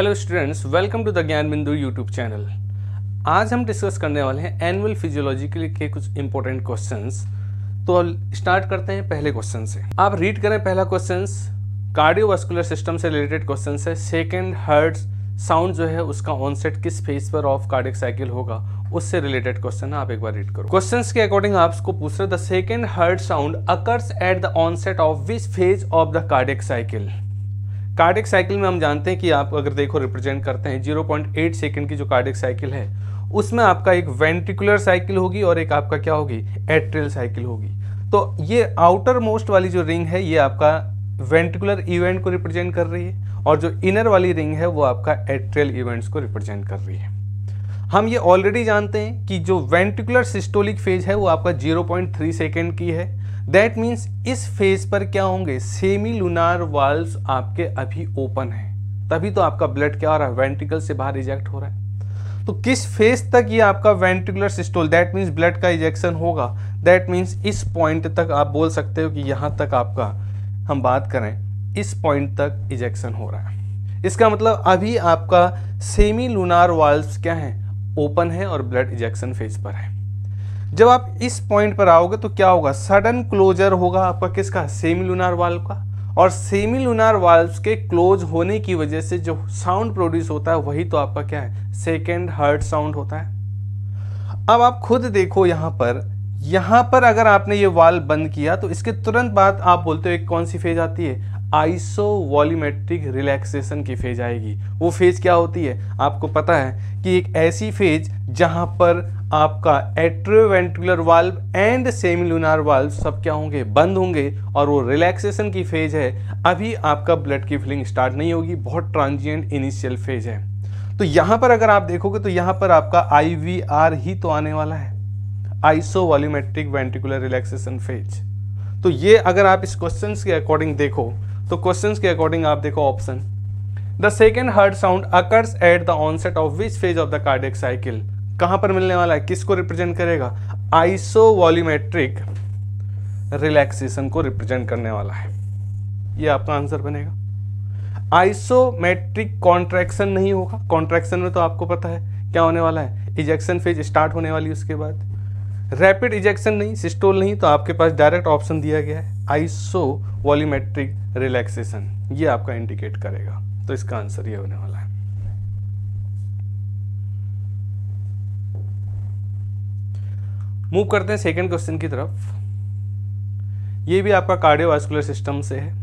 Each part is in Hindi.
Hello students, welcome to the Gyan Bindu YouTube channel. आज हम डिस्कस करने वाले हैं एनुअल फिजियोलॉजी के कुछ इंपॉर्टेंट क्वेश्चंस। तो स्टार्ट करते हैं पहले क्वेश्चन से। आप रीड करें पहला क्वेश्चन, कार्डियोवास्कुलर सिस्टम से रिलेटेड क्वेश्चन है। सेकेंड हार्ट साउंड जो है उसका ऑनसेट किस फेज पर ऑफ कार्डियक साइकिल होगा, उससे रिलेटेड क्वेश्चन है। आप एक बार रीड करो। क्वेश्चंस के अकॉर्डिंग आपको पूछ रहे the second heart sound occurs at the onset of which phase of the cardiac cycle. Cardiac cycle में हम जानते हैं कि आप अगर देखो रिप्रेजेंट करते हैं 0.8 सेकंड की जो कार्डियक साइकिल है उसमें आपका एक वेंट्रिकुलर साइकिल होगी और एक आपका क्या होगी, एट्रियल साइकिल होगी। तो ये आउटर मोस्ट वाली जो रिंग है ये आपका वेंट्रिकुलर इवेंट को रिप्रेजेंट कर रही है और जो इनर वाली रिंग है वो आपका एट्रियल इवेंट्स को रिप्रेजेंट कर रही है। हम ये ऑलरेडी जानते हैं कि जो वेंट्रिकुलर सिस्टोलिक फेज है वो आपका 0.3 सेकेंड की है। दैट मीन्स इस फेज पर क्या होंगे, सेमी लूनार वाल्व्स आपके अभी ओपन है, तभी तो आपका ब्लड क्या हो रहा है, वेंट्रिकल से बाहर इजेक्ट हो रहा है। तो किस फेज तक ये आपका ventricular systole, that means blood का इजेक्शन होगा। दैट मीन्स इस पॉइंट तक आप बोल सकते हो कि यहाँ तक आपका हम बात करें इस पॉइंट तक इजेक्शन हो रहा है। इसका मतलब अभी आपका सेमी लूनार वाल्व्स क्या है, ओपन है और ब्लड इजेक्शन फेज पर है। जब आप इस पॉइंट पर आओगे तो क्या होगा, सडन क्लोजर होगा आपका किसका, सेमी लूनार वाल्व का। और सेमी लूनार वाल्व्स के क्लोज होने की वजह से जो साउंड प्रोड्यूस होता है वही तो आपका क्या है, सेकेंड हार्ट साउंड होता है। अब आप खुद देखो यहाँ पर अगर आपने ये वाल्व बंद किया तो इसके तुरंत बाद आप बोलते हो एक कौन सी फेज आती है, आइसोवॉल्यूमेट्रिक रिलैक्सेशन की फेज आएगी। वो फेज क्या होती है, आपको पता है कि एक ऐसी फेज जहां पर आपका एट्रियोवेंट्रिकुलर वाल्व एंड सेमीलूनार वाल्व सब क्या होंगे, बंद होंगे और वो रिलैक्सेशन की फेज है। अभी आपका ब्लड की फिलिंग स्टार्ट नहीं होगी, बहुत ट्रांजिएंट इनिशियल फेज है। तो यहां पर अगर आप देखोगे तो यहां पर आपका IVR ही तो आने वाला है, आइसोवॉल्यूमेट्रिक वेंट्रिकुलर रिलैक्सेशन फेज। तो ये अगर आप इस क्वेश्चंस के अकॉर्डिंग देखो तो क्वेश्चंस के अकॉर्डिंग आप देखो option, the second heart sound occurs at the onset of which phase of the cardiac cycle, कहां पर मिलने वाला है, किसको रिप्रेजेंट करेगा, आइसोवॉल्यूमेट्रिक रिलैक्सेशन को रिप्रेजेंट करने वाला है। ये आपका आंसर बनेगा। आइसोमेट्रिक कॉन्ट्रैक्शन नहीं होगा, कॉन्ट्रैक्शन में तो आपको पता है क्या होने वाला है, इजेक्शन फेज स्टार्ट होने वाली है। उसके बाद रैपिड इजेक्शन नहीं, सिस्टोल नहीं, तो आपके पास डायरेक्ट ऑप्शन दिया गया है आइसोवॉल्यूमेट्रिक रिलैक्सेशन, ये आपका इंडिकेट करेगा। तो इसका आंसर ये होने वाला है। मूव करते हैं सेकंड क्वेश्चन की तरफ। ये भी आपका कार्डियोवास्कुलर सिस्टम से है।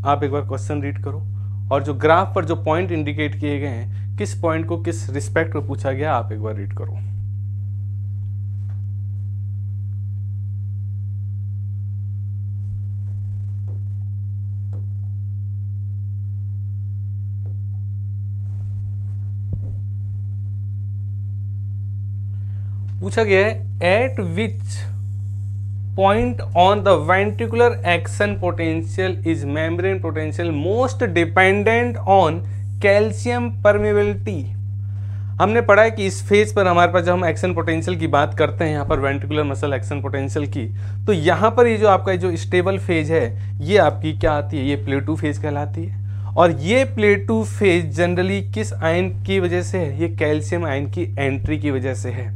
आप एक बार क्वेश्चन रीड करो और जो ग्राफ पर जो पॉइंट इंडिकेट किए गए हैं किस पॉइंट को किस रिस्पेक्ट में पूछा गया, आप एक बार रीड करो। पूछा गया है eight which point on the ventricular action potential is membrane potential most dependent on calcium permeability. हमने पढ़ा है कि इस फेज पर हमारे पास जब हम एक्शन पोटेंशियल की बात करते हैं, यहाँ पर वेंट्रिकुलर मसल एक्शन पोटेंशियल की, तो यहाँ पर ये जो आपका जो स्टेबल फेज है ये आपकी क्या आती है, ये प्लेटू फेज कहलाती है। और ये प्लेटू फेज जनरली किस आयन की वजह से है, ये कैल्शियम आयन की एंट्री की वजह से है।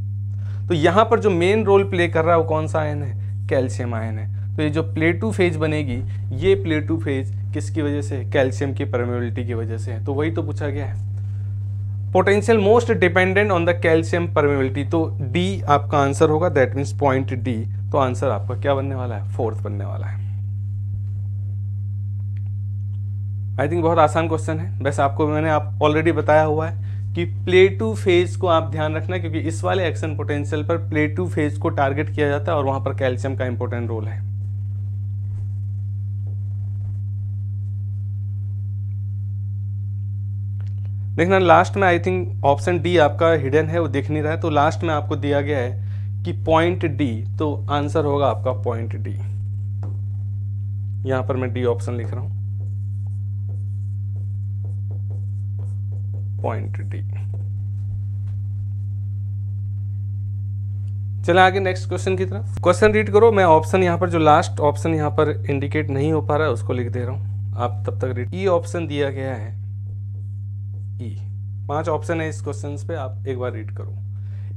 तो यहाँ पर जो मेन रोल प्ले कर रहा है वो कौन सा आयन है, कैल्शियम आयन है। तो ये जो प्लेटू फेज बनेगी, ये प्लेटू फेज किसकी वजह से, कैल्शियम की परमेबिलिटी की वजह से है। तो वही तो पूछा गया है, potential most dependent on the calcium permeability. तो डी आपका आंसर होगा, दैट मीन्स पॉइंट डी। तो आंसर आपका क्या बनने वाला है, फोर्थ बनने वाला है। आई थिंक बहुत आसान क्वेश्चन है, वैसे आपको मैंने ऑलरेडी बताया हुआ है कि प्लेटू फेज को आप ध्यान रखना, क्योंकि इस वाले एक्शन पोटेंशियल पर प्लेटू फेज को टारगेट किया जाता है और वहां पर कैल्शियम का इंपॉर्टेंट रोल है। देखना लास्ट में आई थिंक ऑप्शन डी आपका हिडन है, वो दिख नहीं रहा है। तो लास्ट में आपको दिया गया है कि पॉइंट डी, तो आंसर होगा आपका पॉइंट डी। यहां पर मैं डी ऑप्शन लिख रहा हूं, पॉइंट डी। चले आगे नेक्स्ट क्वेश्चन की तरफ। क्वेश्चन रीड करो। मैं ऑप्शन यहाँ पर जो लास्ट ऑप्शन यहाँ पर इंडिकेट नहीं हो पा रहा है उसको लिख दे रहा हूँ, आप तब तक रीड। ई ऑप्शन दिया गया है, ई 5 ऑप्शन है इस क्वेश्चन पे, आप एक बार रीड करो।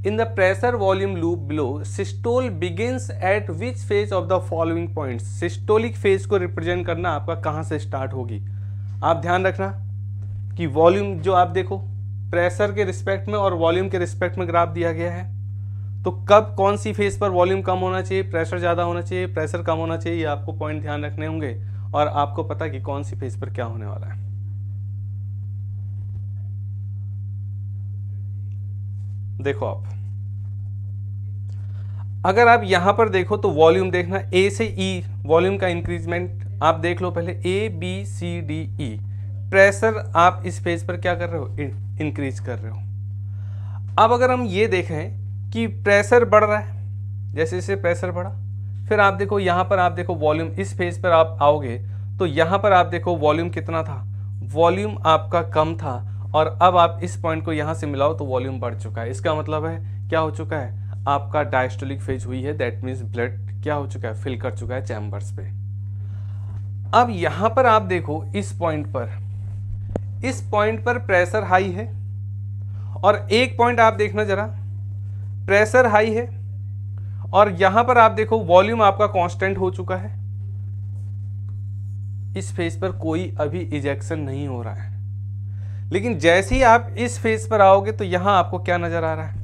In the pressure volume loop below systole begins at which phase of the following points. Systolic phase को रिप्रेजेंट करना आपका कहाँ से स्टार्ट होगी। आप ध्यान रखना कि वॉल्यूम जो आप देखो प्रेशर के रिस्पेक्ट में और वॉल्यूम के रिस्पेक्ट में ग्राफ दिया गया है, तो कब कौन सी फेज पर वॉल्यूम कम होना चाहिए, प्रेशर ज़्यादा होना चाहिए, प्रेशर कम होना चाहिए, ये आपको पॉइंट ध्यान रखने होंगे और आपको पता कि कौन सी फेज पर क्या होने वाला है। देखो आप अगर आप यहां पर देखो तो वॉल्यूम देखना ए से ई, वॉल्यूम का इंक्रीजमेंट आप देख लो पहले, A B C D E. Pressure आप इस फेज पर क्या कर रहे हो, इंक्रीज कर रहे हो। अब अगर हम ये देखें कि प्रेशर बढ़ रहा है, जैसे जैसे प्रेशर बढ़ा, फिर आप देखो यहां पर आप देखो वॉल्यूम, इस फेज पर आप आओगे तो यहां पर आप देखो वॉल्यूम कितना था, वॉल्यूम आपका कम था, और अब आप इस पॉइंट को यहां से मिलाओ तो वॉल्यूम बढ़ चुका है। इसका मतलब है क्या हो चुका है, आपका डायस्टोलिक फेज हुई है, दैट मीन्स ब्लड क्या हो चुका है, फिल कर चुका है चैम्बर्स पे। अब यहां पर आप देखो इस पॉइंट पर प्रेशर हाई है, और एक पॉइंट आप देखना जरा, प्रेशर हाई है और यहां पर आप देखो वॉल्यूम आपका कांस्टेंट हो चुका है। इस फेज पर कोई अभी इजेक्शन नहीं हो रहा है, लेकिन जैसे ही आप इस फेज पर आओगे तो यहां आपको क्या नजर आ रहा है,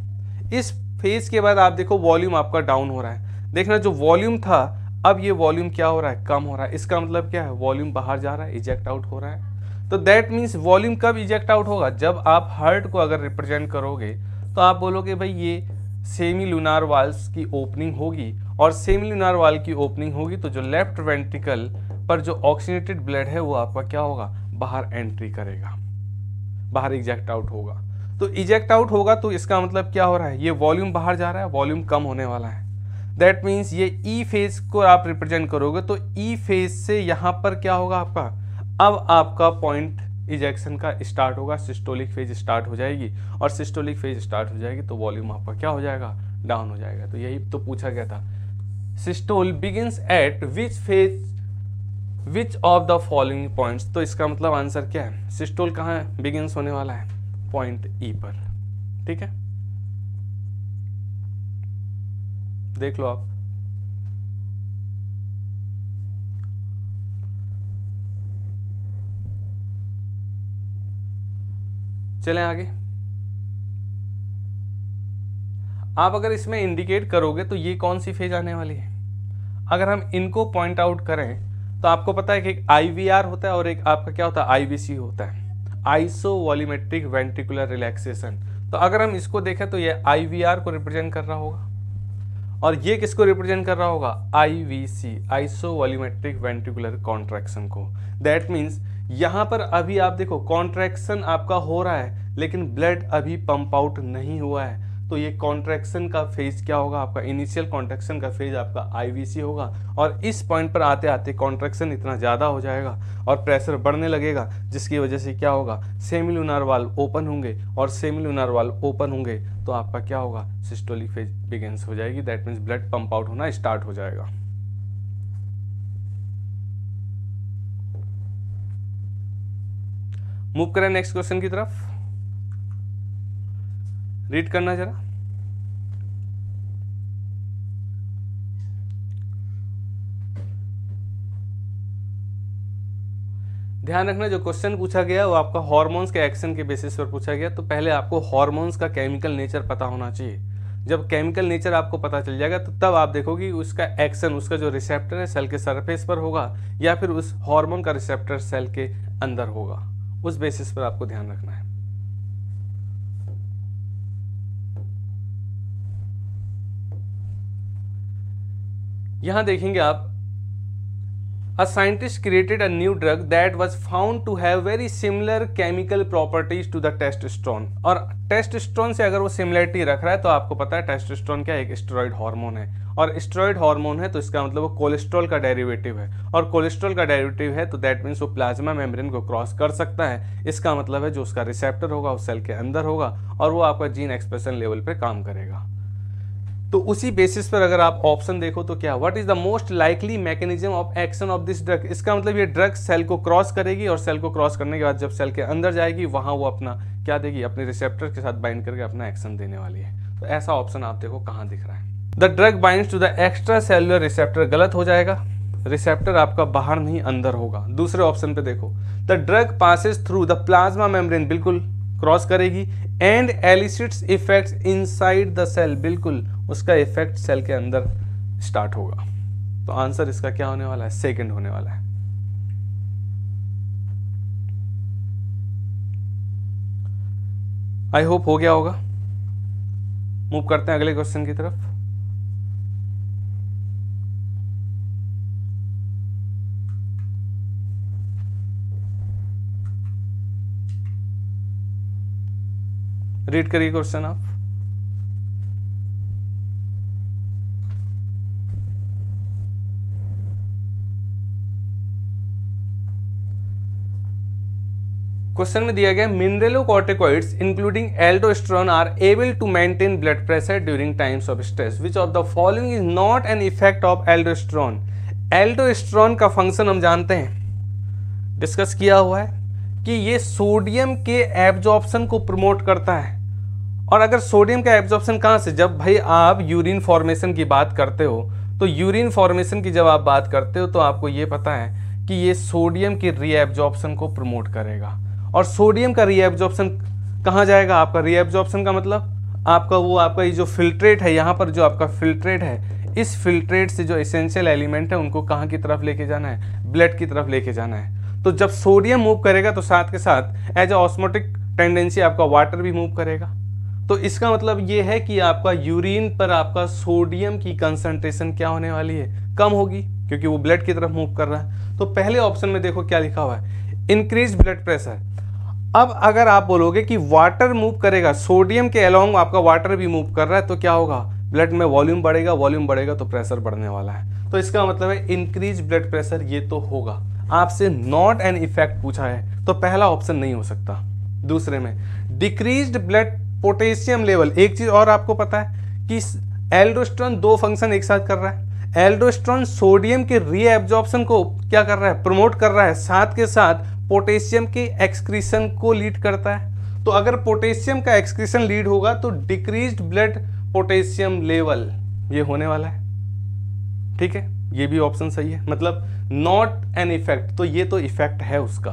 इस फेज के बाद आप देखो वॉल्यूम आपका डाउन हो रहा है। देखना जो वॉल्यूम था अब ये वॉल्यूम क्या हो रहा है, कम हो रहा है। इसका मतलब क्या है, वॉल्यूम बाहर जा रहा है, इजेक्ट आउट हो रहा है। तो दैट मीन्स वॉल्यूम कब इजेक्ट आउट होगा, जब आप हार्ट को अगर रिप्रेजेंट करोगे तो आप बोलोगे भाई ये सेमी लूनार वाल्स की ओपनिंग होगी, और सेमी लूनार वाल की ओपनिंग होगी तो जो लेफ्ट वेंट्रिकल पर जो ऑक्सीजनेटेड ब्लड है वो आपका क्या होगा, बाहर एंट्री करेगा, बाहर इजेक्ट आउट होगा। तो इजेक्ट आउट होगा तो इसका मतलब क्या हो रहा है, ये वॉल्यूम बाहर जा रहा है, वॉल्यूम कम होने वाला है। दैट मीन्स ये ई फेज को आप रिप्रेजेंट करोगे तो ई फेज से यहां पर क्या होगा आपका, अब आपका पॉइंट इजेक्शन का स्टार्ट होगा, सिस्टोलिक फेज स्टार्ट हो जाएगी, और सिस्टोलिक फेज स्टार्ट हो जाएगी तो वॉल्यूम आपका क्या हो जाएगा, डाउन हो जाएगा। तो यही तो पूछा गया था, systole begins at which phase which of the following points. तो इसका मतलब आंसर क्या है, सिस्टोल कहाँ बिगिंस होने वाला है, पॉइंट ई पर। ठीक है, देख लो आप। चलें आगे। आप अगर इसमें इंडिकेट करोगे तो ये कौन सी फेज आने वाली है, अगर हम इनको पॉइंट आउट करें तो आपको पता है कि एक आईवीआर होता है और एक आपका क्या होता है, आईवीसी होता है, आइसो वॉल्यूमेट्रिक वेंट्रिकुलर रिलैक्सेशन। तो अगर हम इसको देखें तो ये आईवीआर को रिप्रेजेंट कर रहा होगा, और ये किसको रिप्रेजेंट कर रहा होगा, IVC, iso volumetric ventricular contraction को। दैट मीन्स यहां पर अभी आप देखो कॉन्ट्रैक्शन आपका हो रहा है लेकिन ब्लड अभी पंप आउट नहीं हुआ है, तो ये कॉन्ट्रैक्शन का फेज क्या होगा आपका, इनिशियल कॉन्ट्रैक्शन का फेज आपका आईवीसी होगा, और इस पॉइंट पर आते आते कॉन्ट्रैक्शन इतना ज़्यादा हो जाएगा और प्रेशर बढ़ने लगेगा, जिसकी वजह से क्या होगा, सेमी लूनार वाल्व ओपन होंगे, और सेमी लूनार वाल्व ओपन होंगे तो आपका क्या होगा, सिस्टोलिक फेज बिगिंस हो जाएगी। That means blood pump out होना स्टार्ट हो जाएगा। मूव करें नेक्स्ट क्वेश्चन की तरफ, रीड करना जरा। ध्यान रखना जो क्वेश्चन पूछा गया वो आपका हार्मोन्स के एक्शन के बेसिस पर पूछा गया, तो पहले आपको हार्मोन्स का केमिकल नेचर पता होना चाहिए। जब केमिकल नेचर आपको पता चल जाएगा तो तब आप देखोगे उसका एक्शन, उसका जो रिसेप्टर है सेल के सरफेस पर होगा या फिर उस हार्मोन का रिसेप्टर सेल के अंदर होगा, उस बेसिस पर आपको ध्यान रखना है। यहां देखेंगे आप, a scientist created a new drug that was found to have very similar chemical properties to the testosterone। और टेस्टोस्टेरोन से अगर वो सिमिलरिटी रख रहा है तो आपको पता है टेस्टोस्टेरोन क्या है, एक स्टेरॉइड हार्मोन है, और स्टेरॉइड हार्मोन है तो इसका मतलब वो कोलेस्ट्रॉल का डेरिवेटिव है, और कोलेस्ट्रॉल का डेरिवेटिव है तो दैट मीन्स वो प्लाज्मा मेम्ब्रेन को क्रॉस कर सकता है। इसका मतलब है जो उसका रिसेप्टर होगा उस सेल के अंदर होगा और वो आपका जीन एक्सप्रेशन लेवल पे काम करेगा। तो उसी बेसिस पर अगर आप ऑप्शन देखो तो क्या, what is the most likely mechanism of action of this drug. इसका मतलब ये ड्रग सेल को क्रॉस करेगी और सेल को क्रॉस करने के बाद जब सेल के अंदर जाएगी वहां वो अपना क्या देगी, अपने रिसेप्टर के साथ बाइंड करके अपना एक्शन देने वाली है। तो ऐसा ऑप्शन आप देखो कहाँ दिख रहा है। The drug binds to the extracellular receptor, गलत हो जाएगा, रिसेप्टर आपका बाहर नहीं अंदर होगा। दूसरे ऑप्शन पे देखो, the drug passes through the plasma membrane, बिल्कुल क्रॉस करेगी, and elicits effects inside the cell, बिल्कुल उसका इफेक्ट सेल के अंदर स्टार्ट होगा। तो आंसर इसका क्या होने वाला है, सेकंड होने वाला है। आई होप हो गया होगा। मूव करते हैं अगले क्वेश्चन की तरफ। रीड करिए क्वेश्चन आप। क्वेश्चन में दिया गया mineralocorticoids including aldosterone are able to maintain blood pressure during times of stress, which of the following is not an effect of aldosterone. Aldosterone का फंक्शन हम जानते हैं, डिस्कस किया हुआ है कि ये सोडियम के एब्जॉर्प्शन को प्रमोट करता है। और अगर सोडियम का एब्जॉर्प्शन कहाँ से, जब भाई आप यूरिन फॉर्मेशन की बात करते हो, तो यूरिन फॉर्मेशन की जब आप बात करते हो तो आपको ये पता है कि ये सोडियम की रीएब्जॉर्प्शन को प्रमोट करेगा। और सोडियम का रीएब्जॉर्प्शन कहाँ जाएगा, आपका रीएब्जॉर्प्शन का मतलब आपका ये जो फिल्ट्रेट है, यहाँ पर जो आपका फिल्ट्रेट है, इस फिल्ट्रेट से जो एसेंशियल एलिमेंट है उनको कहाँ की तरफ लेके जाना है, ब्लड की तरफ लेके जाना है। तो जब सोडियम मूव करेगा तो साथ के साथ एज ए ऑस्मोटिक टेंडेंसी आपका वाटर भी मूव करेगा। तो इसका मतलब ये है कि आपका यूरिन पर आपका सोडियम की कंसंट्रेशन क्या होने वाली है, कम होगी, क्योंकि वो ब्लड की तरफ मूव कर रहा है। तो पहले ऑप्शन में देखो क्या लिखा हुआ है, इंक्रीज ब्लड प्रेशर। अब अगर आप बोलोगे कि वाटर मूव करेगा, सोडियम के अलोंग आपका वाटर भी मूव कर रहा है, तो क्या होगा, ब्लड में वॉल्यूम बढ़ेगा, वॉल्यूम बढ़ेगा तो प्रेशर बढ़ने वाला है। तो इसका मतलब है इंक्रीज ब्लड प्रेशर, ये तो होगा। आपसे नॉट एन इफेक्ट पूछा है तो पहला ऑप्शन नहीं हो सकता। दूसरे में डिक्रीज्ड ब्लड पोटेशियम लेवल, एक चीज और आपको पता है कि एल्डोस्टेरोन दो फंक्शन एक साथ कर रहा है। एल्डोस्टेरोन सोडियम के रीएब्जॉर्प्शन को क्या कर रहा है, प्रमोट कर रहा है, साथ के साथ पोटेशियम के एक्सक्रीशन को लीड करता है। तो अगर पोटेशियम का एक्सक्रीशन लीड होगा तो डिक्रीज्ड ब्लड पोटेशियम लेवल ये होने वाला है। ठीक है, ये भी ऑप्शन सही है, मतलब नॉट एन इफेक्ट, तो ये तो इफेक्ट है उसका।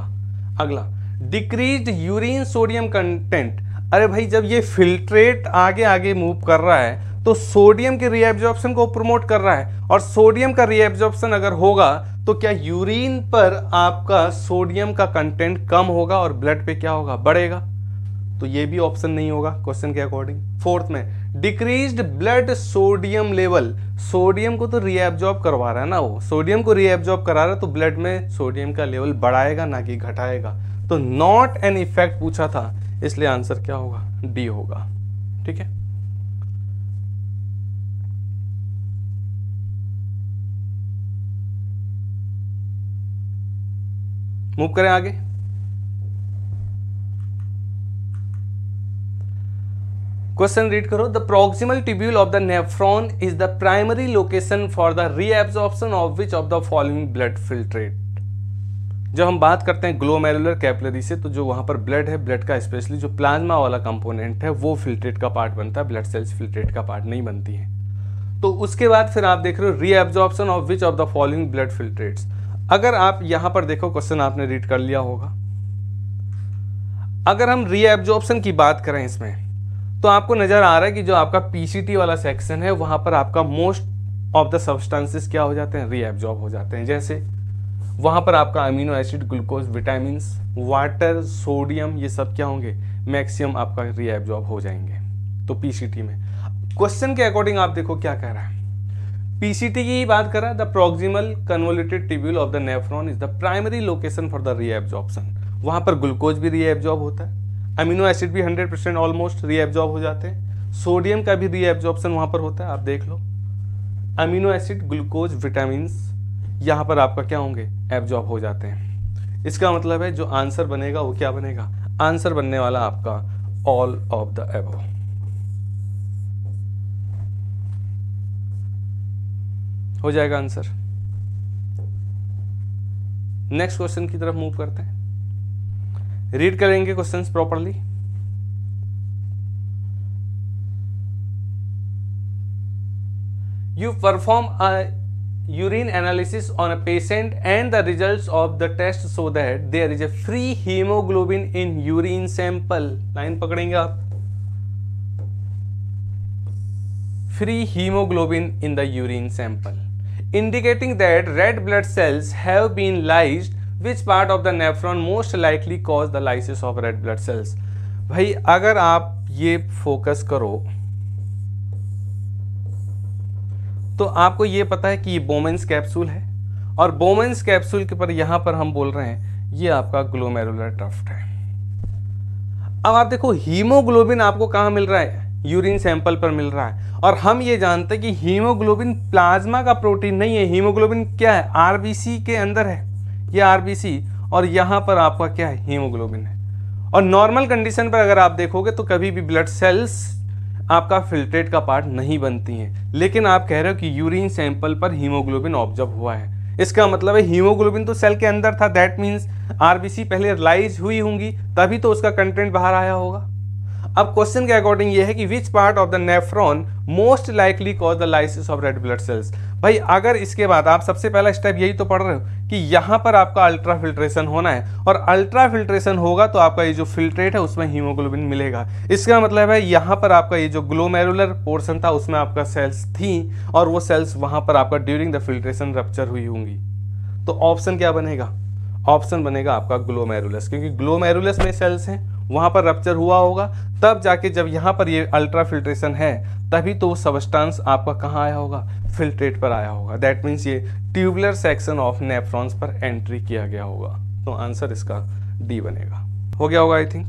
अगला, डिक्रीज्ड यूरिन सोडियम कंटेंट। अरे भाई, जब ये फिल्ट्रेट आगे आगे मूव कर रहा है तो सोडियम के रीएब्जॉर्प्शन को प्रमोट कर रहा है, और सोडियम का रीएब्जॉर्प्शन अगर होगा तो क्या यूरिन पर आपका सोडियम का कंटेंट कम होगा और ब्लड पे क्या होगा, बढ़ेगा। तो ये भी ऑप्शन नहीं होगा क्वेश्चन के अकॉर्डिंग। फोर्थ में decreased blood sodium level, sodium को तो रीएब्जॉर्ब करवा रहा है ना, वो सोडियम को रीएब्जॉर्ब करा रहा है, तो ब्लड में सोडियम का लेवल बढ़ाएगा ना कि घटाएगा। तो नॉट एन इफेक्ट पूछा था, इसलिए आंसर क्या होगा, डी होगा। ठीक है, मूव करें आगे। क्वेश्चन रीड करो, the proximal tubule of the nephron is the primary location for the reabsorption of which of the following blood filtrate. जब हम बात करते हैं ग्लोमेरुलर कैपिलरी से, तो जो वहां पर ब्लड है, ब्लड का स्पेशली जो प्लाज्मा वाला कंपोनेंट है वो फिल्ट्रेट का पार्ट बनता है, ब्लड सेल्स फिल्ट्रेट का पार्ट नहीं बनती है। तो उसके बाद फिर आप देख रहे हो reabsorption of which of the following blood filtrates. अगर आप यहां पर देखो, क्वेश्चन आपने रीड कर लिया होगा, अगर हम रीएब्जॉर्प्शन की बात करें इसमें, तो आपको नजर आ रहा है कि जो आपका पीसीटी वाला सेक्शन है वहां पर आपका मोस्ट ऑफ द सब्सटेंसेस क्या हो जाते हैं, रीएब्जॉर्ब हो जाते हैं। जैसे वहां पर आपका amino acid, glucose, vitamin, water, sodium, ये सब क्या होंगे, मैक्सिमम आपका रीएब्जॉर्ब हो जाएंगे। तो पीसीटी में क्वेश्चन के अकॉर्डिंग आप देखो क्या कह रहा है, पीसीटी की बात कर रहा है, the proximal convoluted tubule of the nephron is the primary location for the reabsorption. वहां पर ग्लूकोज भी रीएब्जॉर्ब होता है, अमीनो एसिड भी 100% ऑलमोस्ट रीएब्जॉर्ब हो जाते हैं, सोडियम का भी रीएब्जॉर्प्शन वहां पर होता है। आप देख लो, अमीनो एसिड, ग्लूकोज, विटामिन यहाँ पर आपका क्या होंगे, एब्जॉर्ब हो जाते हैं। इसका मतलब है जो आंसर बनेगा वो क्या बनेगा, आंसर बनने वाला आपका ऑल ऑफ द अबव। हो जाएगा आंसर। नेक्स्ट क्वेश्चन की तरफ मूव करते हैं, रीड करेंगे questions properly. You perform a urine analysis on a patient and the results of the test show that there is a free hemoglobin in urine sample. Line पकड़ेंगे आप, free hemoglobin in the urine sample, indicating that red blood cells have been lysed. Which part of the nephron most likely cause the lysis of red blood cells? भाई अगर आप ये फोकस करो तो आपको ये पता है कि ये बोमेंस कैप्सूल है, और बोमेंस कैप्सूल के पर यहां पर हम बोल रहे हैं ये आपका ग्लोमेरुलर ट्रफ्ट है। अब आप देखो हीमोग्लोबिन आपको कहां मिल रहा है? यूरिन सैंपल पर मिल रहा है, और हम ये जानते हैं कि हीमोग्लोबिन प्लाज्मा का प्रोटीन नहीं है। हीमोग्लोबिन क्या है? आरबीसी के अंदर है, ये आरबीसी, और यहां पर आपका क्या है? हीमोग्लोबिन है। और नॉर्मल कंडीशन पर अगर आप देखोगे तो कभी भी ब्लड सेल्स आपका फिल्ट्रेट का पार्ट नहीं बनती हैं, लेकिन आप कह रहे हो कि यूरिन सैंपल पर हीमोग्लोबिन ऑब्जर्व हुआ है। इसका मतलब है हीमोग्लोबिन तो सेल के अंदर था, दैट मीन्स आरबीसी पहले लाइज हुई होंगी, तभी तो उसका कंटेंट बाहर आया होगा। अब क्वेश्चन के अकॉर्डिंग ये है कि which part of the nephron most likely cause the lysis of red blood cells. भाई अगर इसके बाद आप सबसे पहला स्टेप यही तो पढ़ रहे हो कि यहाँ पर आपका अल्ट्रा फिल्ट्रेशन होना है, और अल्ट्रा फिल्ट्रेशन होगा तो आपका ये जो फिल्ट्रेट है उसमें हीमोग्लोबिन मिलेगा। इसका मतलब है यहाँ पर आपका ये जो ग्लोमेरुलर पोर्शन था उसमें आपका सेल्स थी, और वो सेल्स वहाँ पर आपका ड्यूरिंग द फिल्ट्रेशन रप्चर हुई होंगी। तो ऑप्शन क्या बनेगा? ऑप्शन बनेगा आपका ग्लोमेरुलस, क्योंकि ग्लोमेरुलस में सेल्स हैं, वहाँ पर रप्चर हुआ होगा, तब जाके जब यहाँ पर ये अल्ट्रा फिल्ट्रेशन है तभी तो सबस्टांस आपका कहाँ आया होगा? फिल्ट्रेट पर आया होगा। दैट मीन्स ये ट्यूबुलर सेक्शन ऑफ नेफ्रॉन्स पर एंट्री किया गया होगा। तो आंसर इसका डी बनेगा। हो गया होगा आई थिंक।